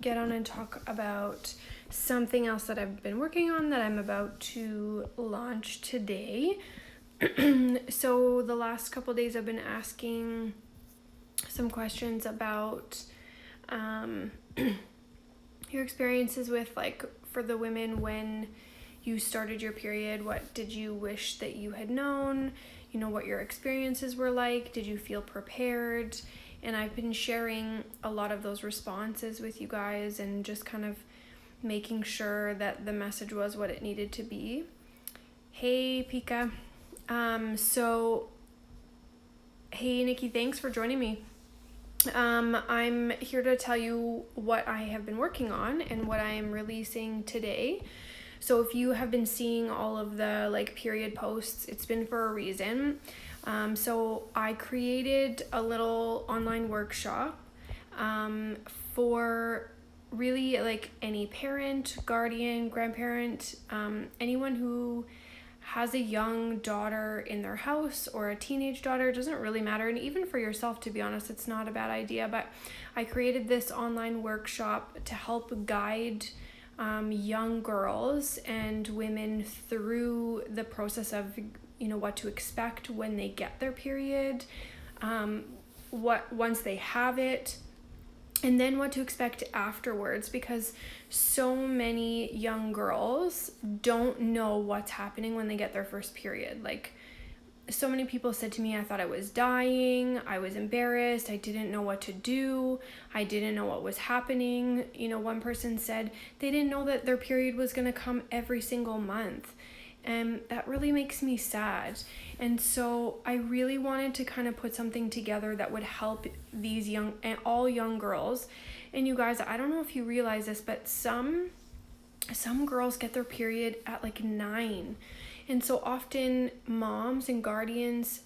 Get on and talk about something else that I've been working on that I'm about to launch today. So the last couple days I've been asking some questions about your experiences with, like, for the women when you started your period. What did you wish that you had known? You know, what your experiences were like. Did you feel prepared? And I've been sharing a lot of those responses with you guys and just kind of making sure that the message was what it needed to be. Hey, Pika. Hey, Nikki, thanks for joining me. I'm here to tell you what I have been working on and what I am releasing today. So if you have been seeing all of the period posts, it's been for a reason. So I created a little online workshop for really any parent, guardian, grandparent, anyone who has a young daughter in their house or a teenage daughter. It doesn't really matter. And even for yourself, to be honest, it's not a bad idea. But I created this online workshop to help guide young girls and women through the process of what to expect when they get their period, once they have it, and then what to expect afterwards, because so many young girls don't know what's happening when they get their first period. So many people said to me, I thought I was dying, I was embarrassed, I didn't know what to do, I didn't know what was happening. One person said they didn't know that their period was going to come every single month. And that really makes me sad. And so I really wanted to kind of put something together that would help these all young girls. And you guys, I don't know if you realize this, but some girls get their period at 9. And so often moms and guardians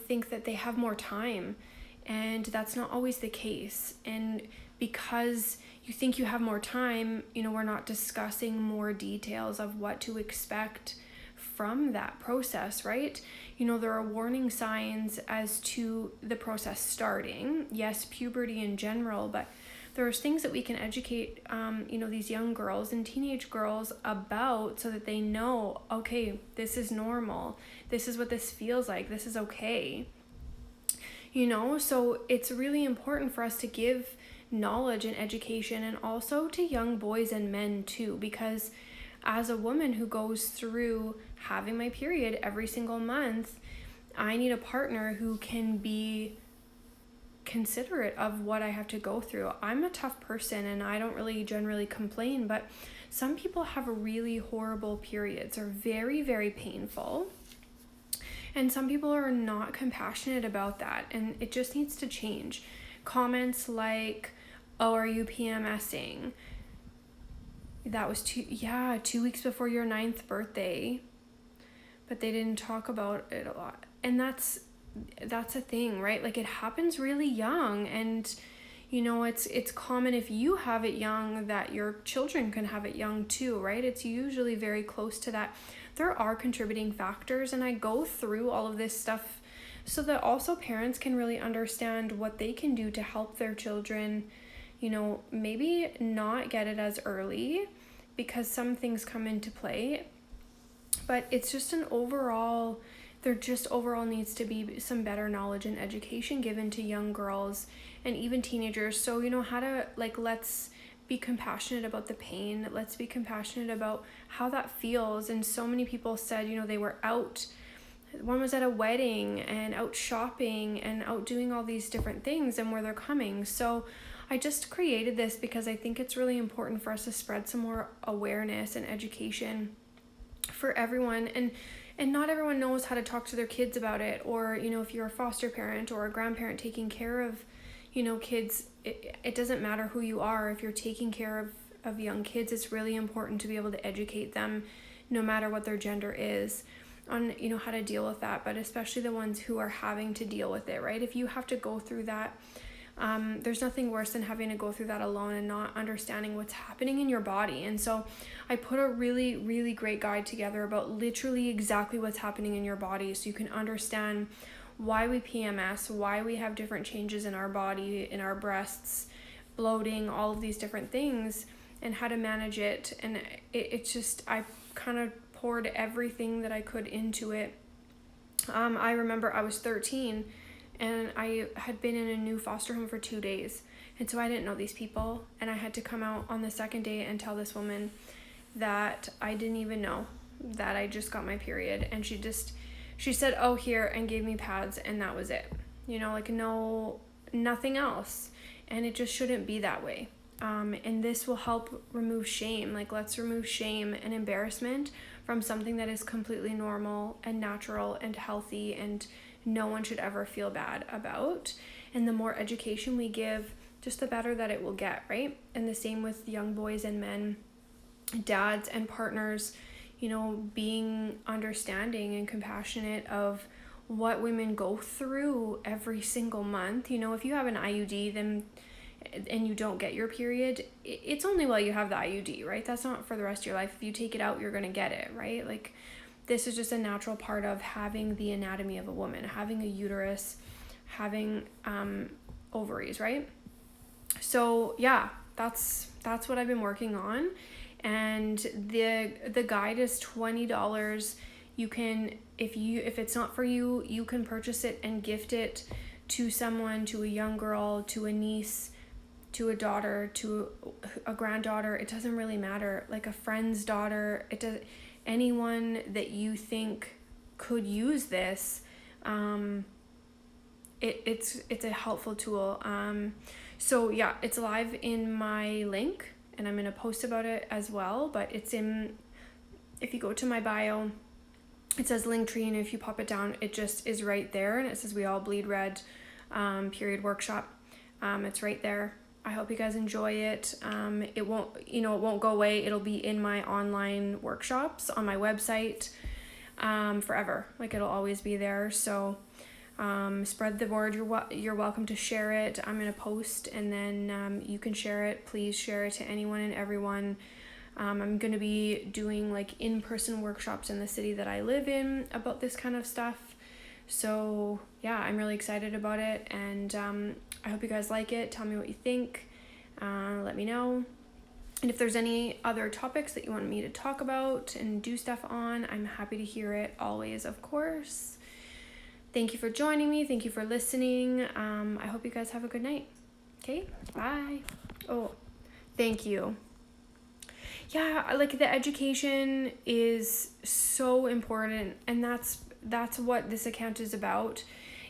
think that they have more time, and that's not always the case. And because you think you have more time, we're not discussing more details of what to expect from that process, right? There are warning signs as to the process starting. Yes, puberty in general, but there's things that we can educate, these young girls and teenage girls about, so that they know, okay, this is normal. This is what this feels like. This is okay. So it's really important for us to give knowledge and education, and also to young boys and men too, because as a woman who goes through having my period every single month, I need a partner who can be considerate of what I have to go through. I'm a tough person and I don't really generally complain, but some people have really horrible periods, are very, very painful. And some people are not compassionate about that, and it just needs to change. Comments like, oh, are you PMSing? That was 2 weeks before your 9th birthday, but they didn't talk about it a lot. And that's a thing, right? It happens really young, and it's common if you have it young that your children can have it young too, right? It's usually very close to that. There are contributing factors, and I go through all of this stuff so that also parents can really understand what they can do to help their children, maybe not get it as early, because some things come into play. But it's just there just overall needs to be some better knowledge and education given to young girls and even teenagers. So, how to, let's be compassionate about the pain. Let's be compassionate about how that feels. And so many people said, they were out. One was at a wedding and out shopping and out doing all these different things, and where they're coming. So I just created this because I think it's really important for us to spread some more awareness and education for everyone. And not everyone knows how to talk to their kids about it, or, if you're a foster parent or a grandparent taking care of, kids, it doesn't matter who you are. If you're taking care of young kids, it's really important to be able to educate them, no matter what their gender is, on, how to deal with that, but especially the ones who are having to deal with it, right? If you have to go through that, there's nothing worse than having to go through that alone and not understanding what's happening in your body. And so I put a really, really great guide together about literally exactly what's happening in your body, so you can understand why we PMS, why we have different changes in our body, in our breasts, bloating, all of these different things, and how to manage it. And it's just, I kind of poured everything that I could into it. I remember I was 13 and I had been in a new foster home for 2 days. And so I didn't know these people. And I had to come out on the second day and tell this woman that I didn't even know that I just got my period. And she said, oh, here, and gave me pads, and that was it. You know, like nothing else. And it just shouldn't be that way. And this will help remove shame. Like, let's remove shame and embarrassment from something that is completely normal and natural and healthy, and no one should ever feel bad about. And the more education we give, just the better that it will get, right? And the same with young boys and men, dads and partners, you know, being understanding and compassionate of what women go through every single month. You know, if you have an IUD, then and you don't get your period, it's only while you have the IUD, right? That's not for the rest of your life. If you take it out, you're going to get it, right? Like, this is just a natural part of having the anatomy of a woman, having a uterus, having ovaries, right? So yeah, that's what I've been working on. And the guide is $20. You can, if it's not for you, you can purchase it and gift it to someone, to a young girl, to a niece, to a daughter, to a granddaughter. It doesn't really matter. Like a friend's daughter. It does, anyone that you think could use this. It's a helpful tool. So yeah, it's live in my link, and I'm going to post about it as well, but it's if you go to my bio, it says Linktree, and if you pop it down, it just is right there, and it says We All Bleed Red period workshop. It's right there. I hope you guys enjoy it. It won't go away. It'll be in my online workshops on my website forever. Like, it'll always be there. So spread the word. You're welcome to share it. I'm going to post, and then you can share it. Please share it to anyone and everyone. I'm going to be doing like in-person workshops in the city that I live in about this kind of stuff. So yeah, I'm really excited about it, and I hope you guys like it. Tell me what you think. Let me know. And if there's any other topics that you want me to talk about and do stuff on, I'm happy to hear it always, of course. Thank you for joining me. Thank you for listening. I hope you guys have a good night. Okay, bye. Oh, thank you. Yeah, like, the education is so important, and that's what this account is about.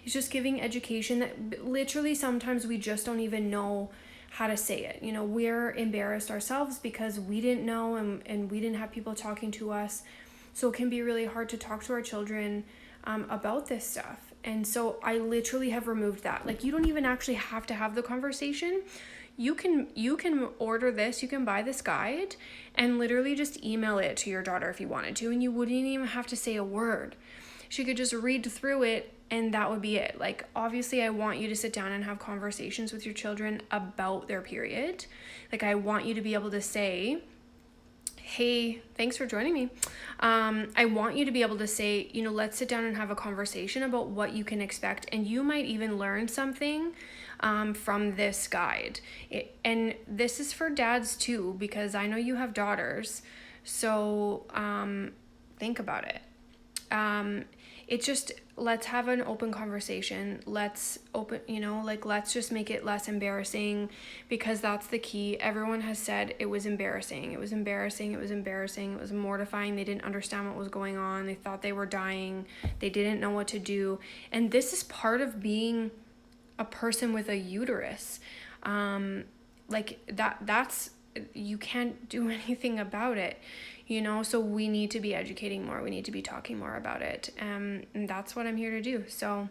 It's just giving education that literally sometimes we just don't even know how to say it. You know, we're embarrassed ourselves because we didn't know, and we didn't have people talking to us. So it can be really hard to talk to our children about this stuff. And so I literally have removed that. Like, you don't even actually have to have the conversation. You can order this, you can buy this guide and literally just email it to your daughter if you wanted to, and you wouldn't even have to say a word. She could just read through it, and that would be it. Like, obviously I want you to sit down and have conversations with your children about their period. Like, I want you to be able to say, hey, thanks for joining me. I want you to be able to say, you know, let's sit down and have a conversation about what you can expect. And you might even learn something from this guide. And this is for dads too, because I know you have daughters. So think about it. It's just, let's have an open conversation. Let's just make it less embarrassing, because that's the key. Everyone has said it was embarrassing. It was embarrassing. It was embarrassing. It was mortifying. They didn't understand what was going on. They thought they were dying. They didn't know what to do. And this is part of being a person with a uterus. That's, you can't do anything about it. You know, so we need to be educating more. We need to be talking more about it. And that's what I'm here to do. So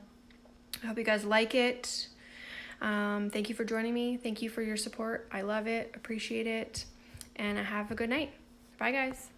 I hope you guys like it. Thank you for joining me. Thank you for your support. I love it. Appreciate it. And have a good night. Bye, guys.